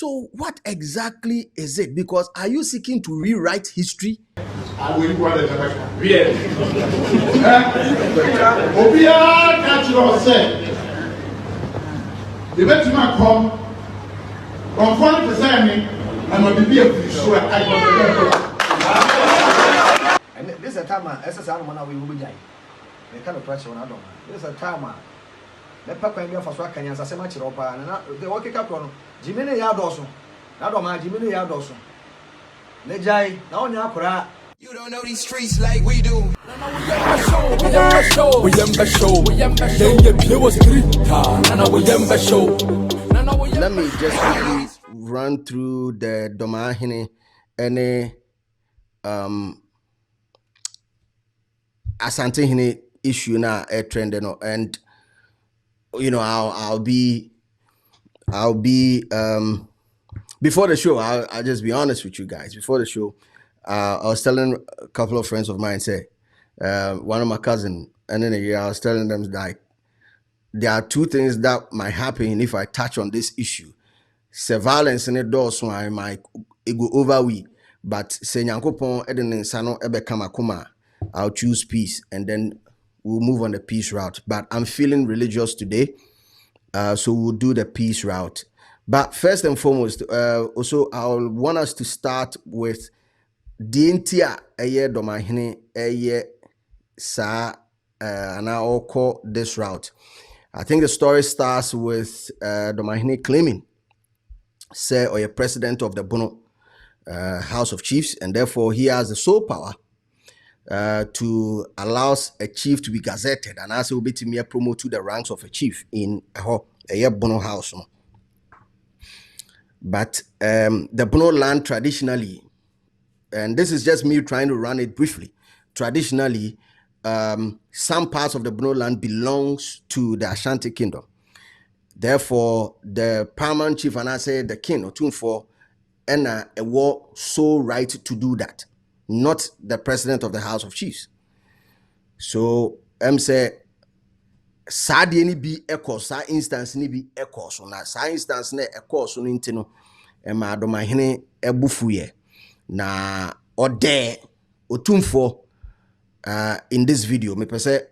So what exactly is it? Because are you seeking to rewrite history? I will go to the Obia natural say. The better man come on 40% and will be a sure and this is a time SSR man we will be dying. The kind of pressure on Adam. This is a time. The papa and for swag can answer much ropa and the working cap on Jimmy Yadoso. Nadoma Jimmy Yadoso. Nejai, now Yakura. You don't know these streets like we do. Let me just quickly run through the Dormaahene any Asantehene issue now trending, and I'll be before the show. I'll just be honest with you guys. Before the show, I was telling a couple of friends of mine, say one of my cousin, and then I was telling them like there are two things that might happen if I touch on this issue. Surveillance in the door, so I might go over we, but say Nyankopon edin sano ebe kama kuma. I'll choose peace, and then we'll move on the peace route. But I'm feeling religious today, so we'll do the peace route. But first and foremost, also I'll want us to start with Dientia eye Dormaahene eye sa and I'll call this route. I think the story starts with Dormaahene claiming, say, or a president of the Bono House of Chiefs, and therefore he has the sole power to allow a chief to be gazetted, and as will be to me promote to the ranks of a chief in a Bono house. But the Bono land traditionally, and this is just me trying to run it briefly, traditionally, some parts of the Bono land belongs to the Ashanti Kingdom. Therefore, the paramount chief, and I say the king or Tunfor, and a war so right to do that, not the president of the House of Chiefs. So say Sadi ni be echo, sa instance ni be echo, so na sa instance ne echo so nintino ma Dormaahene ebufuye na ode Otumfo in this video me pese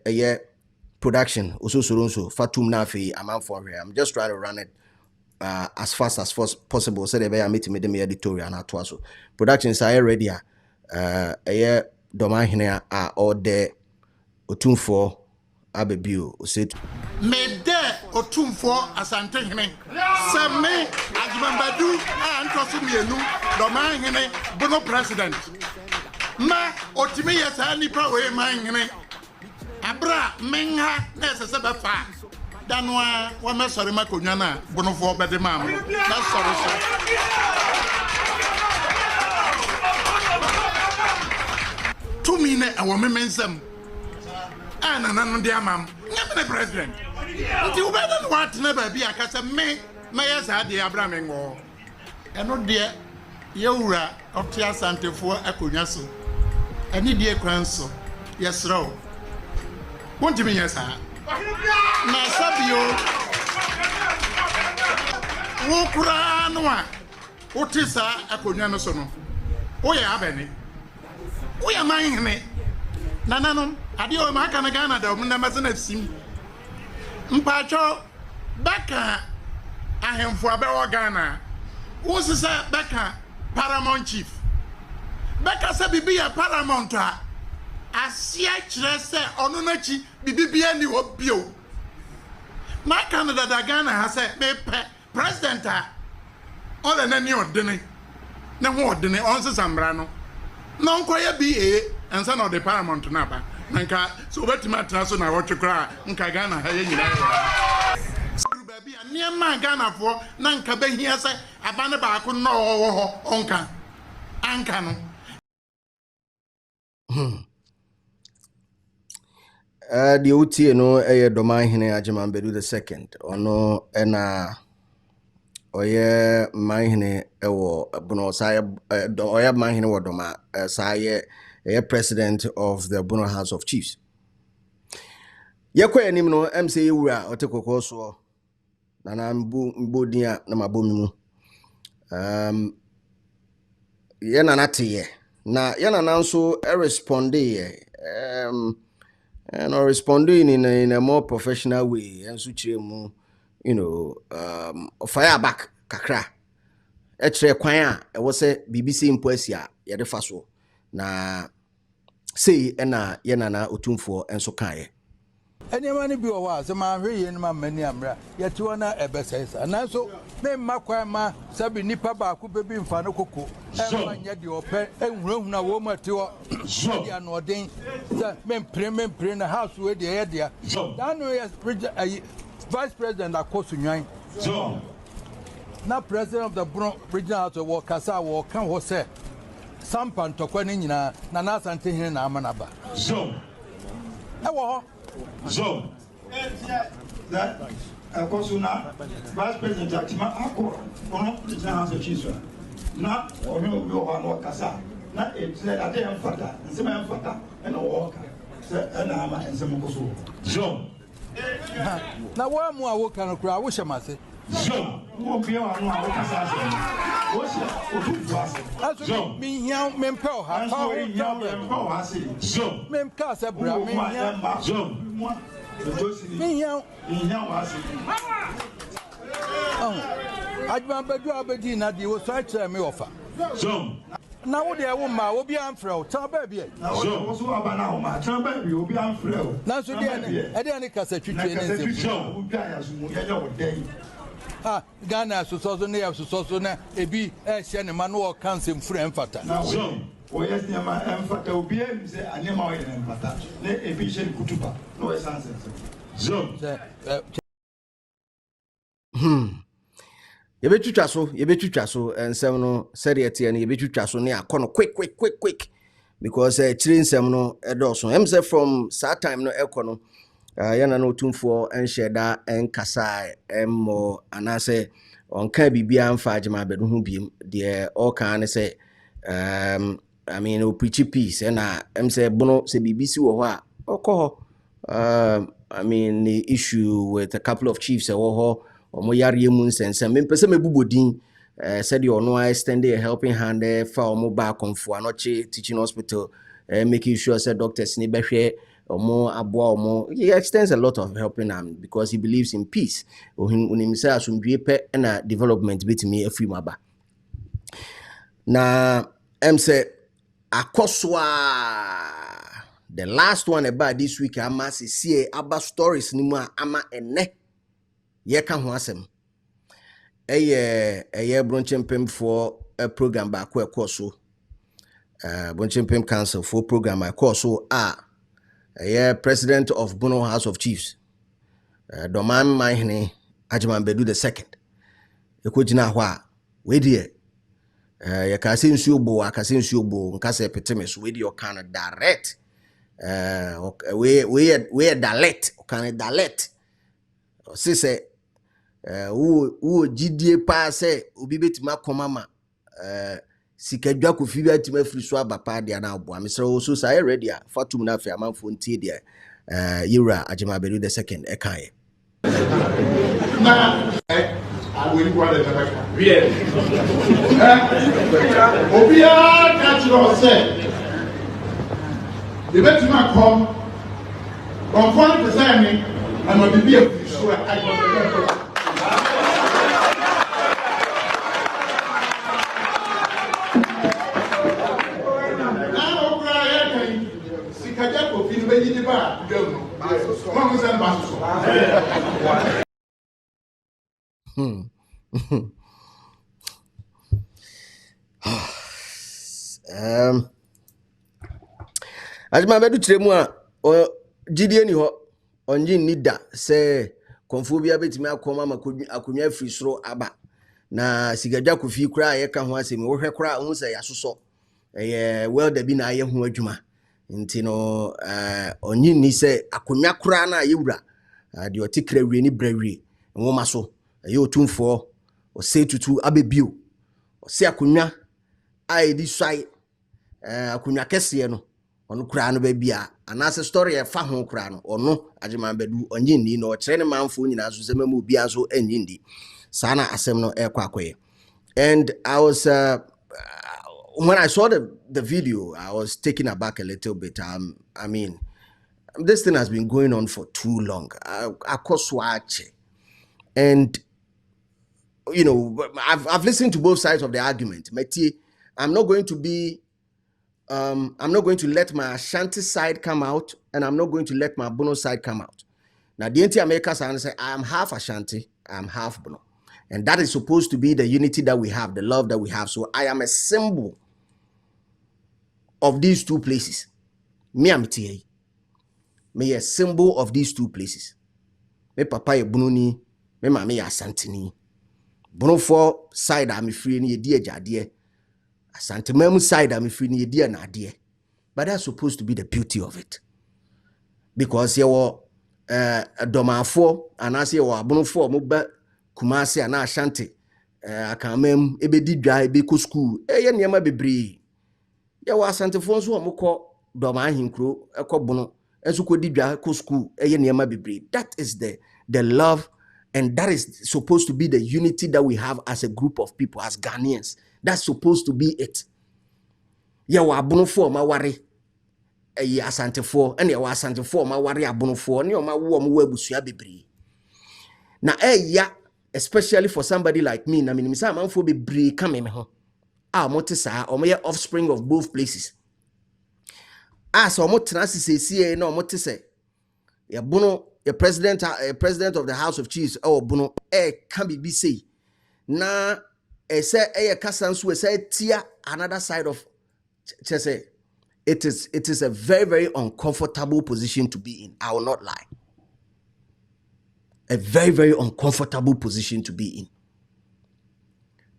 production also so fatum na fe amount for here. I'm just trying to run it as fast as possible so they meet me the editorial and atwaso productions are ready Dormaahene or the Otumfo abebio oset me de Otumfo Asantehene se me Ajmambadu antoso mienu Dormaahene Bono president ma otimi yesa nipa we manhene abra menha na sese befa danwa wa mesori makonwa na Bonofo bede mam na sori so tumi ne awo memensem ana nanu de amam nyame president nti wo bede no wat na ba bi akasa me yesa de abra mengo eno de yewura otia Asantefo akonwa so ani die kwan so yesro wonti me yesa na sabio wo kura no a wotisa akonwa no so no wo ya abeni wo ya manhene nananom ade o ma aka na Ghana da o na masana sim mpacho baka ahemfo abewo Ghana wo sisa baka paramount chief baka sa bibia paramount a asia kire se ono na chi bibia ni obio ma Canada da Ghana ha se me president a ole na ni odene na ho odene on se samra no non koya BA ansa na the paramount na ba nka so betima tra so na wotwekra nka Ghana ha ye nyina baby niema Ghana fo na nka behia se abane ba ko no ho onka anka no the OT no Dormaahene Ajimambedu the second ono ena oye Mahene ewo Bono saye oye Mahene wo Doma saye president of the Bono House of Chiefs. Yekwa enim no MC Ewura otekoko so na mbodia na mabomi mu Yena natiye na yena nanso responde and responding in a more professional way and so chemu fire back kakra etre kwan a ewo se BBC mpoasia ye de fa so na sei na yena na otumfo enso kae Anyone be a was a man, and my many amra, yet you are not a best. And also, may Macquama, Sabi Nipa Baku be in Fanoko, and yet your pet and room na woman to an ordained men premium print a house with the idea. Dano is Vice President of Kosunyan. Now, President of the Regional House of Wakasa or can was say, Sampan Tokwanina, Nanas and Tihin Amanaba. So, so that Kosuna Vice President Akima Ako, the House of Chiefs, not or no Kasa, not it's a day and Fata, and some Fata, and a walker, and Ama and some Kosu. So now, one more work on a crowd, wish I must say. So, won't be on Kasa. What's your me young men power, how young men power, so men Casa Bra, me young, I'd remember you are Bedina, you will try to me offer. So now, there woman will be unfro, tell baby. So, what's about now, tell baby, will be unfro. Now, so I didn't cassette you. Ghana so near so na ebi ehye ne manu cancer free mfata na o yes ne ma mfata obi em se anema o ye mfata na ebi hye kutuba no we sanse so yebetwitwa so ensem no sede ete ne yebetwitwa so ne akono quick because chiri nsem no edoso em say from that time no ekono yana no tumfo enhyeda enkasa emmo anase onka bibia mfa agema bedu hu biem de all kan say I mean o preach peace na em say bono say BBC wo ho a okoho I mean the issue with a couple of chiefs wo ho omo yare mu nsensem mempese mebubodin said you no extend a helping hand for omo ba konfo anoche teaching hospital making sure say doctors ni behwe or abo more. He extends a lot of helping them because he believes in peace. When himself some and development bit me a free maba. Na say akoswa the last one about this week I must see about stories ni mu ama enne ye ka ho asem. Eye bronchempem for a program ba kwa so. Bronchempem council for program I call so president of Bono House of Chiefs, Dormaahene Bedu the second. You could know why we dear. You can see Subo, I can see Subo, and Casa Petimus with your kind of direct. We are direct, kind of direct. Say, who GDA pass, Ubibit Makomama, Sikadwa ku fibi atima free so abapa dia na abo amesere so say ready fatum na afia manfo ntie dia Yura Ajemabedu the second ekan na awori kwa de tabaka we obia catch you say the betima come on 40% me and no be a so I Ajemabedu tiremu a gidie ni ho onyi nida se konfo bia betimi akoma akonwa free soro aba na sigadwa kofi kura ye ka ho asemi wo hwe kura hu se yasoso well da bi na aye ho adwuma nti no onyi ni se akonwa kura na yewura de otikra wie ni brawie nwoma so otumfo o se tutu abebio o se akonwa di swai akonwa kese no ono kura no ba bia anase story e fa ho kura no ono Ajemabedu onyi ni no kire ne manfo nyina so se mamu bia so anyi ndi sana asem no ekwakoye And I was when I saw the video, I was taken aback a little bit. I mean, this thing has been going on for too long. And you know, I've listened to both sides of the argument. I'm not going to be I'm not going to let my Ashanti side come out, and I'm not going to let my Bono side come out. Now, the anti-America side say, I am half Ashanti, I am half Bono. And that is supposed to be the unity that we have, the love that we have. So I am a symbol of these two places. Me am TA. Me a symbol of these two places. Me papa ye Bono ni, me mama ye Asante ni. Bono for side I'm free ni ye die jadie. Asante memu side I'm free ni ye die na die. But that's supposed to be the beauty of it. Because you were Dormaahene and I say Bono for muba Kumasi and Ashanti. Akamem ebedi dwa ebe ko school ye niam bebre ye wa Asantefo so omukọ Dormaahene kro ekọ Bono enso ko di dwa ko school ye niam bebre. That is the love, and that is supposed to be the unity that we have as a group of people, as Ghanaians. That's supposed to be it. Ye wa Bono for ma ware ye Asantefo, and ye wa Asantefo ma ware Abonofo ne o ma wo mo abusua bebre. Na ya, especially for somebody like me, I mean, I'm manfo be brave coming home. Motisa, or my offspring of both places. So motisa no motisa. Ya Bono, a president of the House of Chiefs, Bono, can be say. Na say kasansu say tia another side of say it is a very, very uncomfortable position to be in. I will not lie. A very, very uncomfortable position to be in.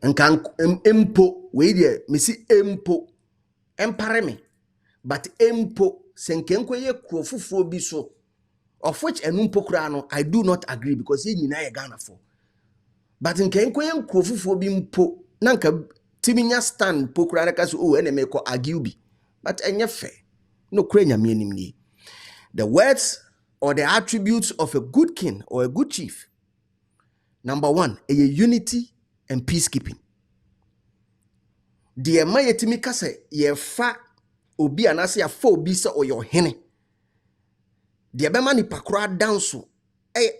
And can empo we there me see empo empare me, but empo senkenko ye krofufo bi so, of which enumpo kra no I do not agree, because ye nyina ye Ghana for. But nkenko ye krofufo bi mpo nanka timinya stand pokra na kaso oh ene me ko argue bi, but enye fair no kra nyame anim ni. The words or the attributes of a good king or a good chief. Number one, a unity and peacekeeping. The mayetimi kase ye fa obi anase ya fa obi se oyo hene. The bema ni pakura danso.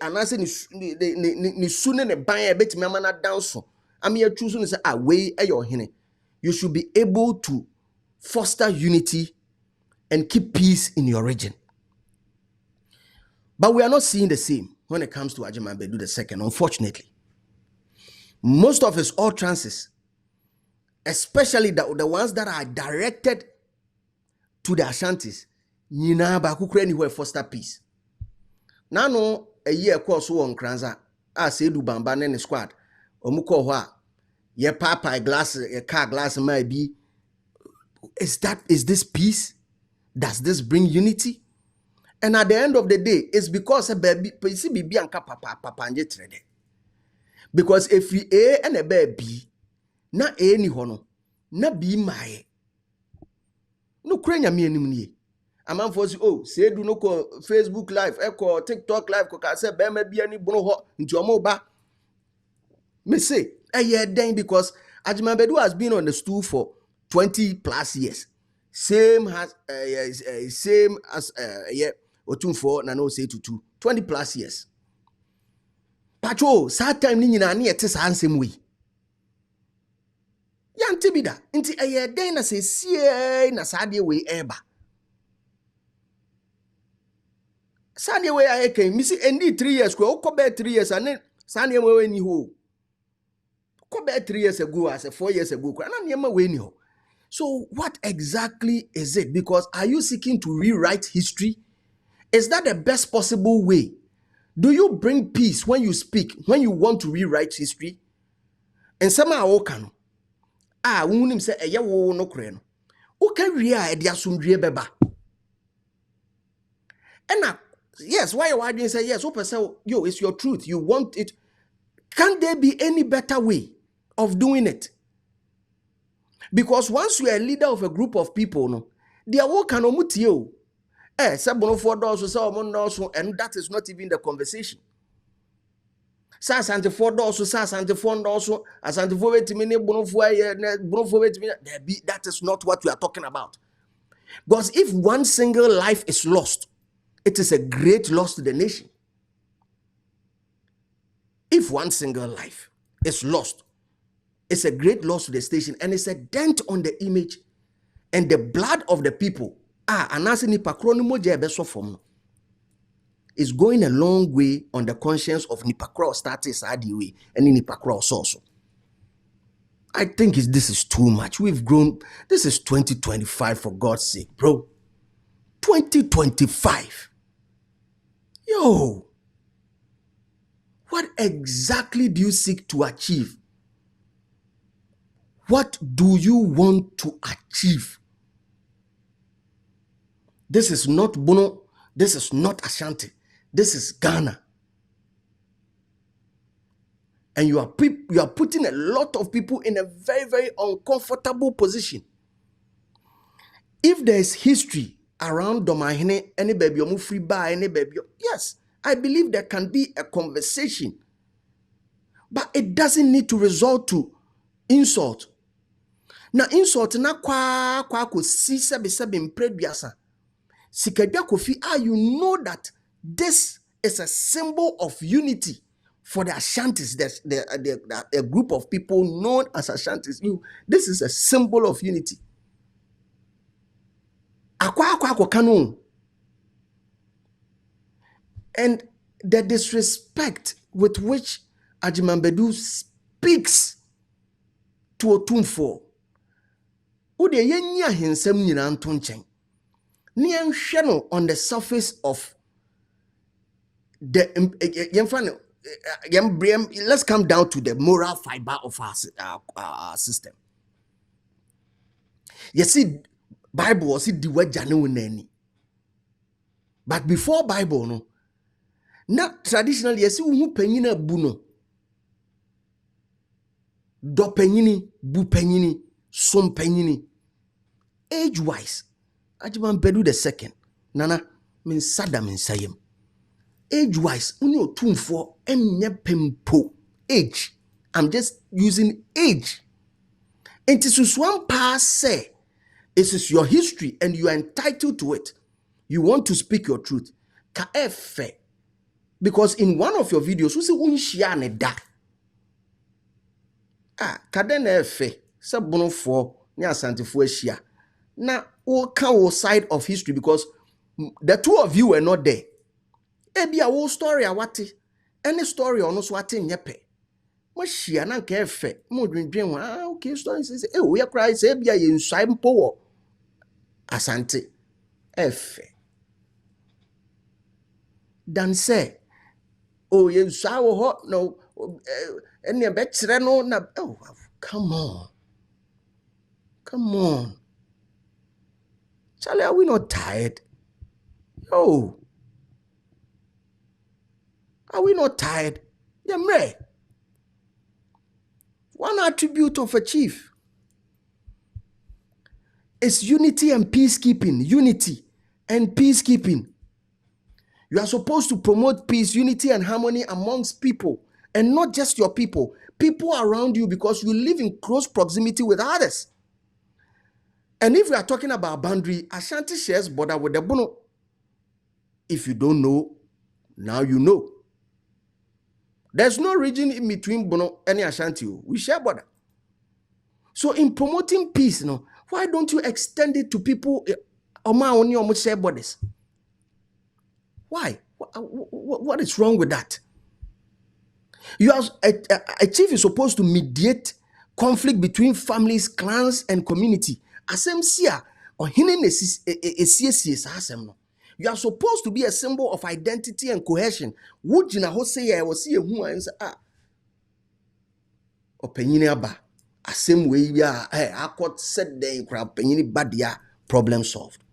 Anase ni sune ne ban betimi amana danso. Ami ya choose ni say we your hene. You should be able to foster unity and keep peace in your region. But we are not seeing the same when it comes to Agyemang the second, unfortunately. Most of his utterances, especially the ones that are directed to the Ashantis, Nina Bakukre anywhere foster peace. Now, no, a year course on Kranza, I say do Bamban and squad, Omuko Hua, ye papa a glass, a car glass might be. Is this peace? Does this bring unity? And at the end of the day, it's because a baby, papa and trade. Because if we A and a baby, na A ni hono, na B my no crania me ni. A man for oh, say do no call Facebook live, echo TikTok live, coca say be me be any bono ho into your mobile. Me say, then because Agyemang has been on the stool for 20 plus years. Same as Otumfo na no say to 20 plus years. Pacho, sad time ni nyina na yete sa ansem we. Ya ntibida, nti den na se sie na sade we eba. Sade we ayeken, mi si endi 3 years ko be 3 years ane sade we ni ho. Ko be 3 years ago as 4 years ago, na niema we ni ho. So what exactly is it? Because are you seeking to rewrite history? Is that the best possible way? Do you bring peace when you speak, when you want to rewrite history? And somehow can wunim say eye wo no kre no. O ka wi a de asomdue beba. And yes, why you say yes, yo, it's your truth. You want it. Can there be any better way of doing it? Because once you are a leader of a group of people, no, they are all can omutio. And that is not even the conversation. Sa asante for also sa asante for also asante for wetimi ne bonofo aye ne bonofo wetimi that is not what we are talking about. Because if one single life is lost, it is a great loss to the nation. If one single life is lost, it's a great loss to the station, and it's a dent on the image and the blood of the people. Is going a long way on the conscience of Nipakro starting Sadiwe and Nipakro also. I think this is too much. We've grown. This is 2025, for God's sake, bro. 2025. Yo. What exactly do you seek to achieve? What do you want to achieve? This is not Bono. This is not Ashanti. This is Ghana. And you are putting a lot of people in a very, very uncomfortable position. If there is history around Dormaahene, any baby, or free by any baby, yes, I believe there can be a conversation. But it doesn't need to resort to insult. Now, insult na kwa ko si sebe mpreduasa. Sikadwa kofi, you know that this is a symbol of unity for the Ashantis, a group of people known as Ashantis. This is a symbol of unity. And the disrespect with which Ajimambedu speaks to Otumfo, ude yenya hensem nyina nto nchen. Ni enhwe no on the surface of the let's come down to the moral fiber of our system. You see, Bible was it the word nani. But before Bible, no, not traditionally, you see, who penina buno, do penini, bu penini, som penini. Age-wise, Ajimambedu the second, Nana, min sada min sayem. Age-wise, unyo tumfo enye pempo. Age. I'm just using age. And this is one pass say, this is your history and you are entitled to it. You want to speak your truth. Ka efe. Because in one of your videos, you say unshia ne da. Kaden efe. Sa bono for ni asante fo shia. Na o ka side of history because the two of you were not there. Ebi a whole story awate. Any story ono so ate nyepe. Mo shia na nka efe. Mo dwendwen okay story say we cry say ebi a ye nsai mpo wo asante efe. Dan say ye nsai wo ho no ene be kire no na come on. Come on. Charlie, are we not tired? Yo. Are we not tired? Yeah, me. One attribute of a chief is unity and peacekeeping. Unity and peacekeeping. You are supposed to promote peace, unity, and harmony amongst people, and not just your people. People around you, because you live in close proximity with others. And if we are talking about boundary, Ashanti shares border with the Bono. If you don't know, now you know. There's no region in between Bono and Ashanti. We share border. So in promoting peace, why don't you extend it to people only almost share borders? Why? What is wrong with that? You are a chief is supposed to mediate conflict between families, clans, and community. You are supposed to be a symbol of identity and cohesion. Would you know say I was see who and say opinion aba same way we are I could set the opinion bad problem solved.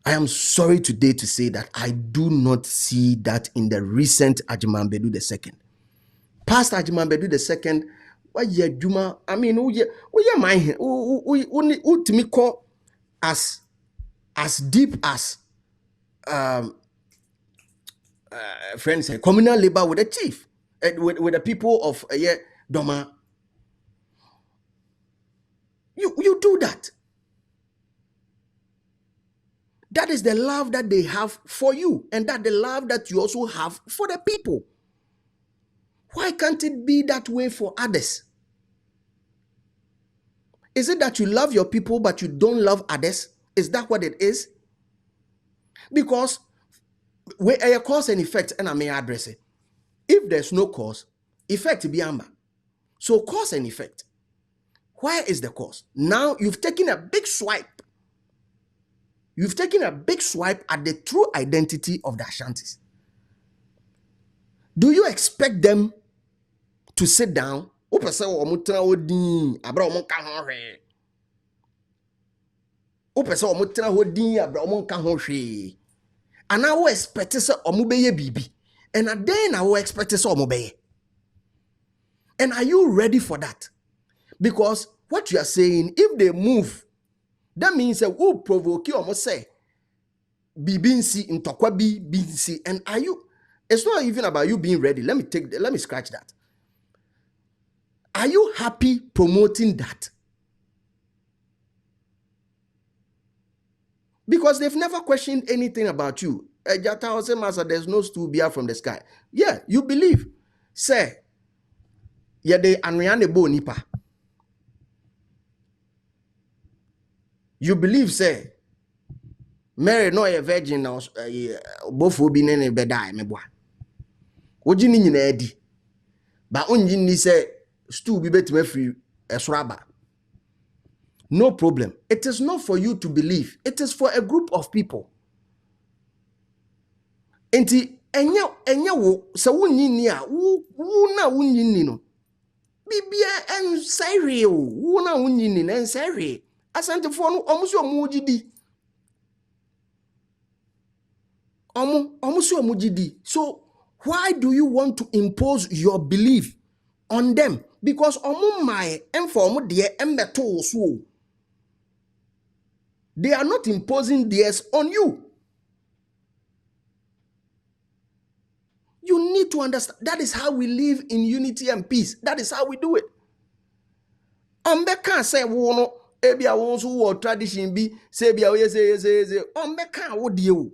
I am sorry today to say that I do not see that in the recent Ajimambedu II. Past Ajimambedu II, what ye Juma, I mean, we mind to me call as deep as friends say communal labor with the chief, with the people of Dormaahene. You do that. That is the love that they have for you, and that the love that you also have for the people. Why can't it be that way for others? Is it that you love your people but you don't love others? Is that what it is? Because we a cause and effect, and I may address it. If there's no cause, effect be amber. So cause and effect. Where is the cause? Now you've taken a big swipe. You've taken a big swipe at the true identity of the Ashantis. Do you expect them to sit down? And I will expect omubeye bibi. And then I will expect omubeye. And are you ready for that? Because what you are saying, if they move, that means that who provoke you almost say bibinsi in tokwabi binsi. And are you? It's not even about you being ready. Let me scratch that. Are you happy promoting that? Because they've never questioned anything about you. There's no stool beer from the sky. Yeah, you believe. Say, yeah, they anriane bo nipa. You believe, say, Mary no a virgin now, both will be nene bedai me boy. Ojini ni edi. Ba onji ni say stool be bet me free esraba. No problem. It is not for you to believe. It is for a group of people. Enti enya wo se wunyini a wu na wunyini no. Bibia ensere o. Wu na wunyini na ensere. Asantefoɔ no omuso omugidi. Omuso omugidi. So why do you want to impose your belief on them? Because omumai enform de embeto so. They are not imposing theirs on you. You need to understand. That is how we live in unity and peace. That is how we do it. Can't say wono ebia wonso wo tradition bi say bia we say can't wo die wo.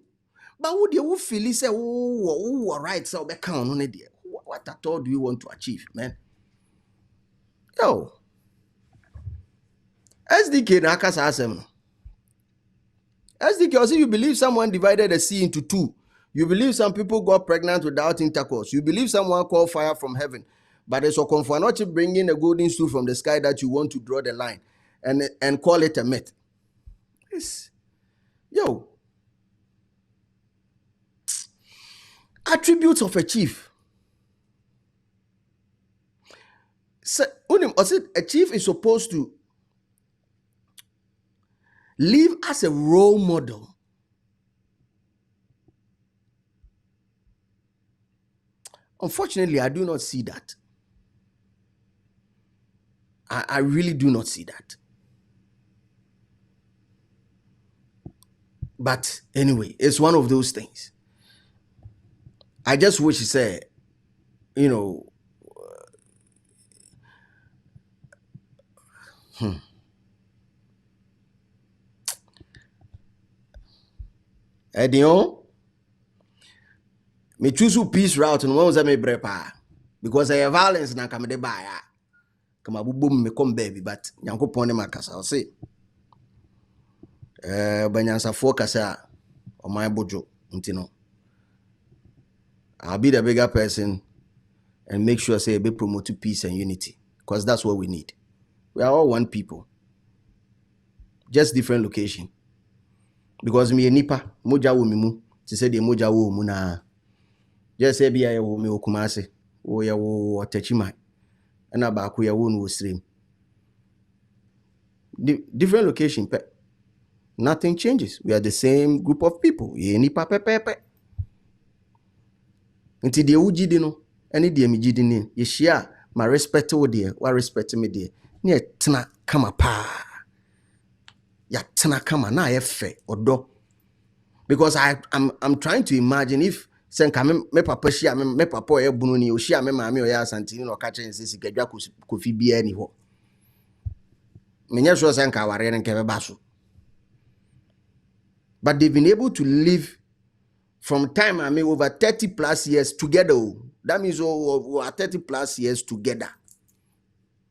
But wo die wo feel say wo right so be can no ne. What at all do you want to achieve, man? Yo. SDK na akasa asem. SDK, also you believe someone divided the sea into two. You believe some people got pregnant without intercourse. You believe someone called fire from heaven. But it's a comfort not to bring in a golden stool from the sky that you want to draw the line and call it a myth. Yes. Yo. Attributes of a chief. So, a chief is supposed to live as a role model. Unfortunately, I do not see that. I really do not see that. But anyway, it's one of those things. I just wish he said, Edion, me choose peace route and one me brepa because I have violence na come de buy. Come boom me come baby, but Yankopon makasa I'll say. Banyansa focasa on my bojo, untino. I'll be the bigger person and make sure say be promote peace and unity because that's what we need. We are all one people, just different location. Because me nipa moja wo mimu to say the moja wo mu na just say bia wo me okumase wo ya wo otachima na ba ko ya wo no stream different location nothing changes. We are the same group of people. Ye nipa pepepe nti de wugidi no ene de amigidi ni ye hia ma respect wo de wa respect me de na etena kama pa ya tena kama na ye fe odo. Because I'm trying to imagine if Sen ka me papa hia me papa o ye bunu ni o hia me maame o ya asantini no ka chen se sigadwa kofi bia ni ho. Menya sure sen ka ware ne nke be ba so. But they've been able to live from time, I mean, over 30 plus years together. That means over 30 plus years together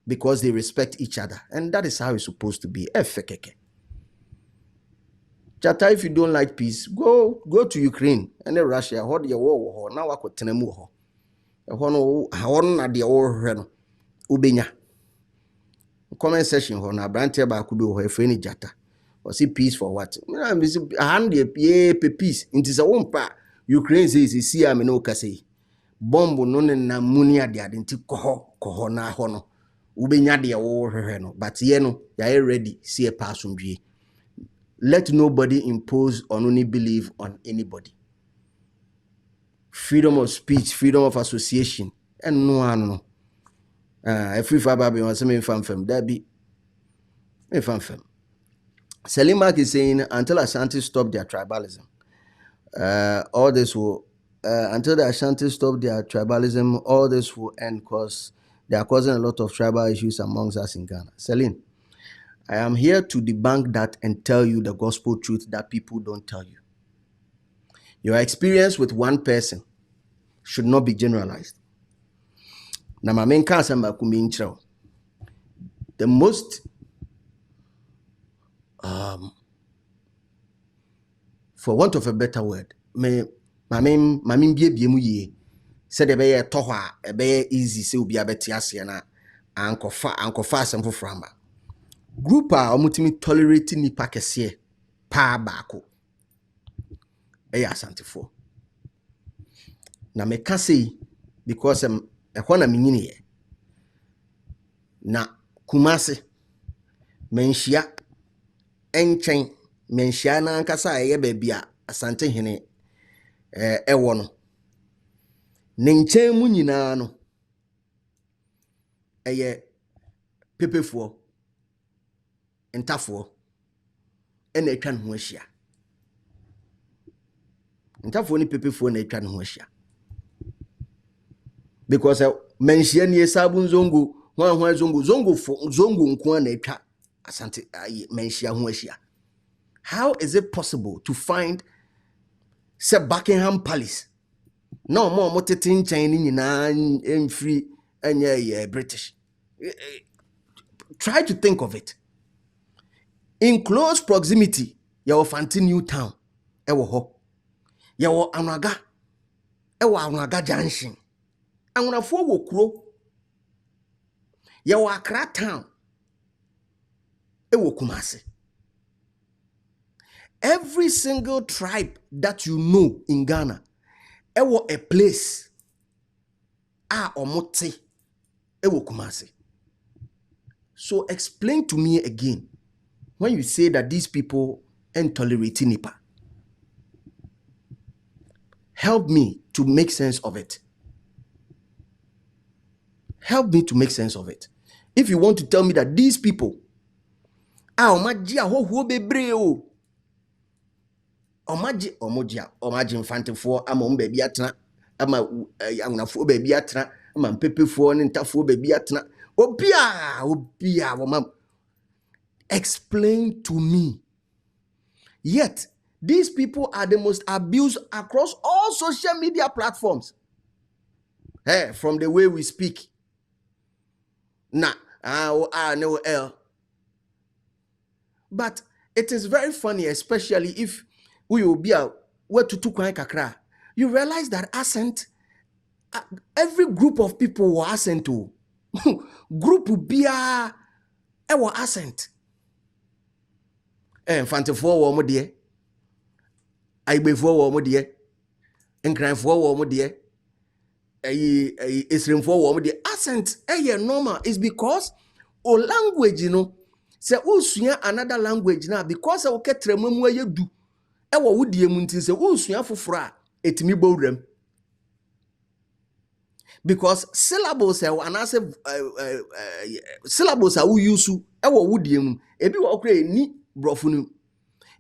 because they respect each other. And that is how it's supposed to be. Chata, if you don't like peace, go to Ukraine and then Russia. Hold your war. Now I could tell them more. Ubenya. Comment section ho na branch ba ku be ho efreni jata. Or see peace for what? I hand the peace. It is a wompa. Ukraine says, see, I'm no kase. Bombo no na muni ade ade nti koho na ho no. Ubenya de wo hwehwe no. But ye no, ya ready see a pasumdwe. Let nobody impose or only believe on anybody. Freedom of speech, freedom of association, and no one. Free fiber be on some fam that be a fam. Selimak is saying until Ashanti stop their tribalism. All this will until the Ashanti stop their tribalism, all this will end because they are causing a lot of tribal issues amongst us in Ghana. Celine, I am here to debunk that and tell you the gospel truth that people don't tell you. Your experience with one person should not be generalized. Now, my main concern about the most for want of a better word, mamim bie mu ye said be tohwa e be easy say obi abeti ase na ankofa asem foframba group a omutimi tolerate nipa kese pa baako e ya asantefo na me ka say because ehona menyini ye na Kumase menhia enchen menhia na nkasa ye ba bia asante hene ewo no ne nchen mu nyina no eye pepefo ntafo ena etwa ne ho ahia ntafo ni pepefo na etwa ne ho ahia because menhia ni esabu nzongo ho zongo nko na etwa asante menhia ho ahia. How is it possible to find say Buckingham Palace no more motetin chain in free and British? Try to think of it. In close proximity, your Fanti New Town, ewo ho. Your Anaga, ewo Anaga Junction. Anunafo wo kuro. Your Accra Town, ewo Kumasi. Every single tribe that you know in Ghana, ewo a place omote ewo Kumasi. So explain to me again when you say that these people ain't tolerating Nipa. Help me to make sense of it. Help me to make sense of it. If you want to tell me that these people omaji ahoho bebre o omaji infantefo ama mbabi atena ama anunafo babi atena ama mpepefo ne ntafo babi atena obia woma. Explain to me. Yet these people are the most abused across all social media platforms. Hey, from the way we speak. No L. But it is very funny, especially if we will be kakra. You realize that accent, every group of people will accent to. Group will be a accent. Fantefo wo mo de. Aibefo wo mo de. Nkranfo wo mo de. Esremfo wo mo de. Accent normal is because o language say usua another language na because o ketremamu ayedu ewo wudie mu ntin say usua foforo a etimi bowram because syllables syllables a we use ewo wudie mu ebi wo kra ni brofunu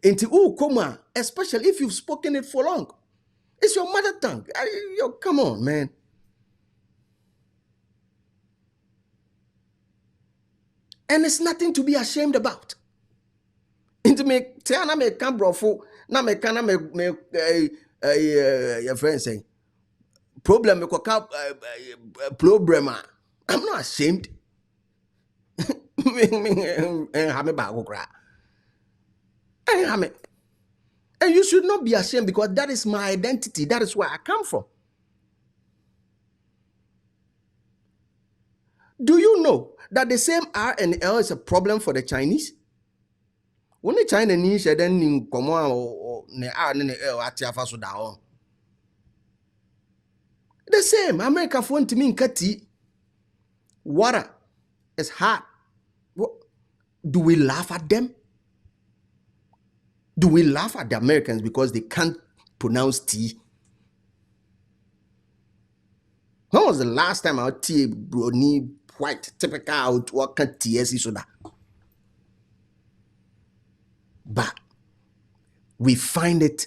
enti u koma especially if you've spoken it for long It's your mother tongue. Come on, man. And it's nothing to be ashamed about. Into me, tell me, come brofo, na me kana me your friend saying problem me problem. I'm not ashamed. And you should not be ashamed because that is my identity. That is where I come from. Do you know that the same R and L is a problem for the Chinese? When the Chinese then in common or ne R and L at Yafaso down. The same America phone to me kati. Water is hard. What, do we laugh at them? Do we laugh at the Americans because they can't pronounce T? When was the last time our tea brownie white typical out what can TSC soda? But we find it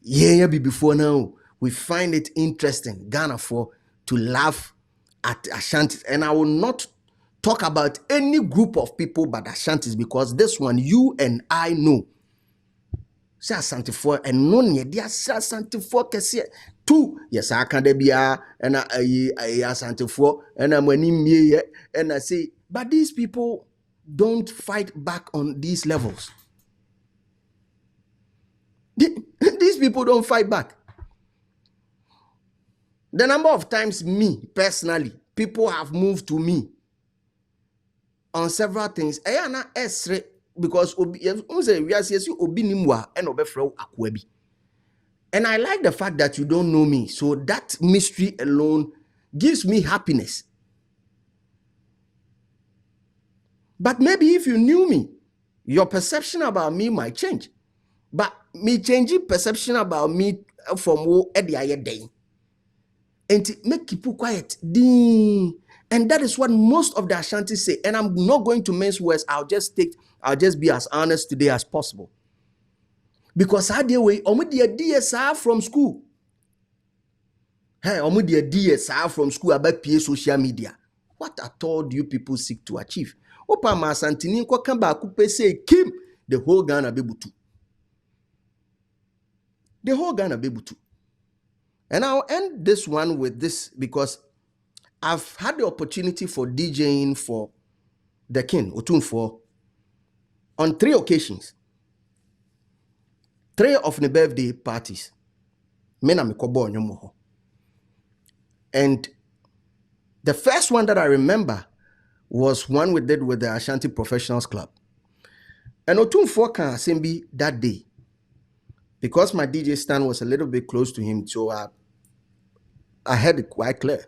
before now. We find it interesting, Ghana, for to laugh at Ashantis. And I will not talk about any group of people but Ashantis because this one you and I know. Say Asante for and no near dear Asante for two. Yes, I can't be and I Asante for and I'm winning me and I say, but these people don't fight back on these levels. These people don't fight back. The number of times me personally, people have moved to me on several things. Because and I like the fact that you don't know me. So that mystery alone gives me happiness. But maybe if you knew me, your perception about me might change. But me changing perception about me from what day. And make people quiet. And that is what most of the Ashantis say. And I'm not going to mince words. I'll just be as honest today as possible. Because I deal with the DSR from school. Hey, the DSR from school about PA social media. What at all do you people seek to achieve? Opa ma santini kwa kamba akupe say Kim, the whole Ghana be butu. The whole Ghana be butu. And I'll end this one with this because I've had the opportunity for DJing for the King, Otumfuo, on 3 occasions. 3 of the birthday parties. And the first one that I remember was one we did with the Ashanti Professionals Club. And Otumfuo can Asembi that day. Because my DJ stand was a little bit close to him, so I heard it quite clear.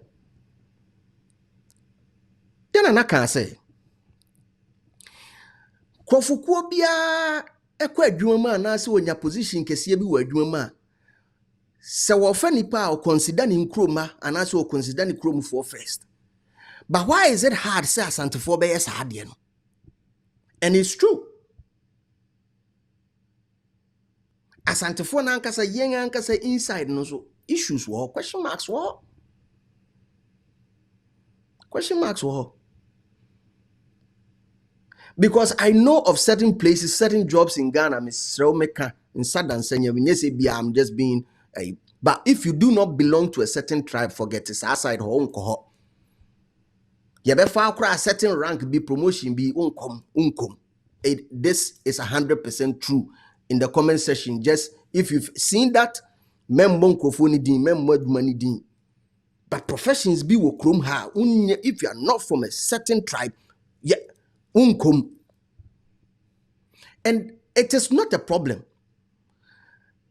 Then I can say, Kofukuo bia ekwa adwuma na se onya position kese bi wa adwuma se wo fa nipa o consider ni nkroma ana se o consider ni krom for first. But why is it hard say Asante for be yes hard no? And it's true. Asante for na ankasa yen ankasa inside no so issues wo question marks wo. Question marks wo. Because I know of certain places, certain jobs in Ghana, I'm just being a. But if you do not belong to a certain tribe, forget it. Aside home, you better a certain rank, be promotion, be unkom. This is 100% true. In the comment section, just if you've seen that, but professions be wokrum ha. If you are not from a certain tribe, yeah. Unkom. And it is not a problem.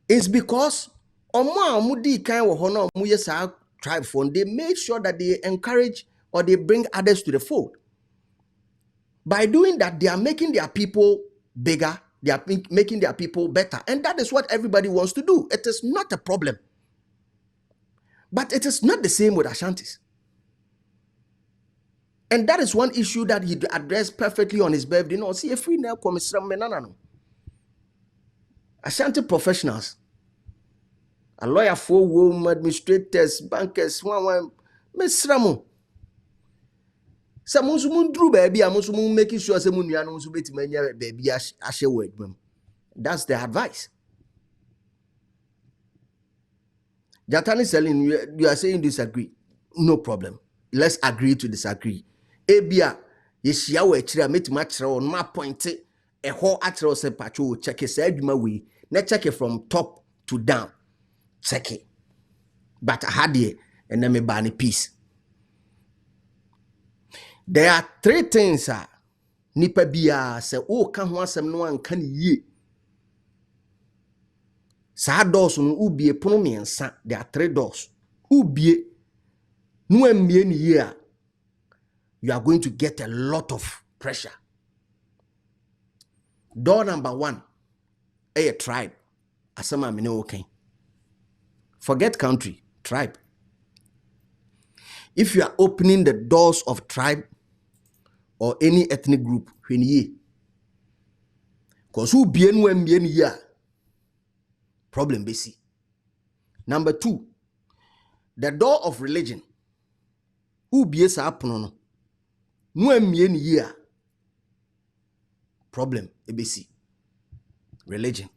It's because tribe phone, they make sure that they encourage or they bring others to the fold. By doing that, they are making their people bigger, they are making their people better. And that is what everybody wants to do. It is not a problem. But it is not the same with Ashantis. And that is one issue that he addressed perfectly on his birthday. No, see, if we now come Ashanti professionals, a lawyer for womb administrators, bankers, one Miss Ramo. Some Musumun drew baby, a Musumun making sure some Muniano Subit mania baby ashe word. That's the advice. Jatani selling, you are saying disagree. No problem. Let's agree to disagree. Ebia, yeshia we chira meti machira on my point a whole atro se pacho check it said my way. Let's check it from top to down. Check it. But I had it and then me ban peace. There are 3 things nipa biya se o kan ho asem no an kan ye. Sa doors no ubie pono miensa. There are 3 doors. Ubie no embie ni ye a, you are going to get a lot of pressure. Door number 1, a tribe. Asama me no okay. Forget country, tribe. If you are opening the doors of tribe or any ethnic group, when ye, cause who be any year, problem basic. Number 2, the door of religion. Who be sa apono no any year, problem basic. Religion.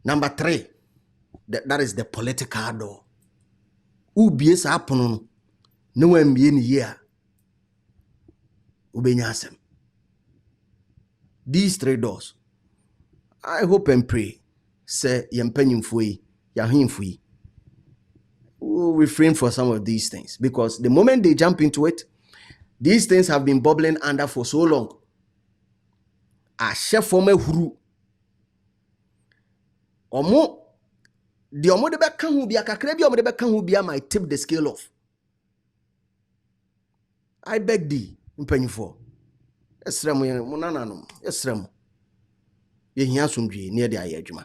Number 3, that is the political door. Who be sa apono no any year. Ubenyasem. These 3 doors. I hope and pray. Say yempenyum fui, yahim fui. We'll refrain for some of these things because the moment they jump into it, these things have been bubbling under for so long. A chef for me huru. Omo the omo de beka hu bia kakra bia omo de beka hu bia might tip the scale off. I beg thee, mpanyfo. Esrem munananom, esrem. Ye hia somdwe ne de aye adwuma.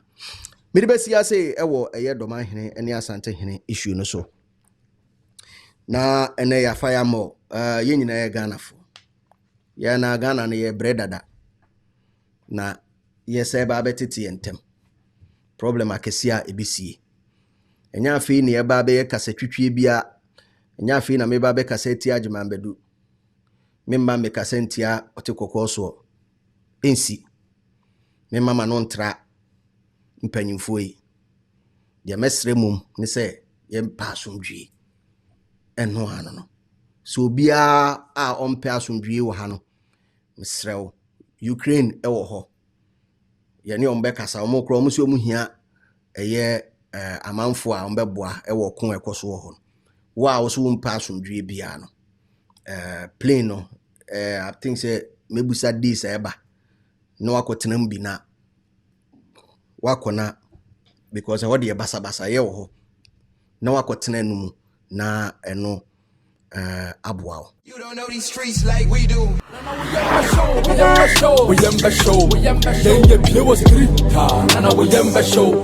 Me de besia say ewo eye Dormaahene ene Asante hene issue no so. Na ene ya fire mo ye nyina ye Ghana fo. Ye na Ghana ne ye bredada. Na ye se ba betete yentem. Problem akesia ebisie. Enya afi ne ye ba be ye kasa twitwie bia. Enya afi na me ba be kasa ti agema mbedu. Me mma me kasa ntia otekokko so. Ensi. Me mama no ntra mpanyimfo yi. Dia mesre mum ne se ye mpa asomdwe. Eno ano no. So bia a ompe asomdwe wo ha no. Mesrew Ukraine ewo ho. Ye ne ombe kasa omokro omusi omuhia eye amanfo a ombeboa ewo kon ekoso wo ho. Wo a wo so mpa asomdwe bia no. Plane no I think say mebusa this eba. No akotenam bi na wakona because what the basa ye wo ho. Na wakotena no mu na eno aboa. You don't know these streets like we do. We show.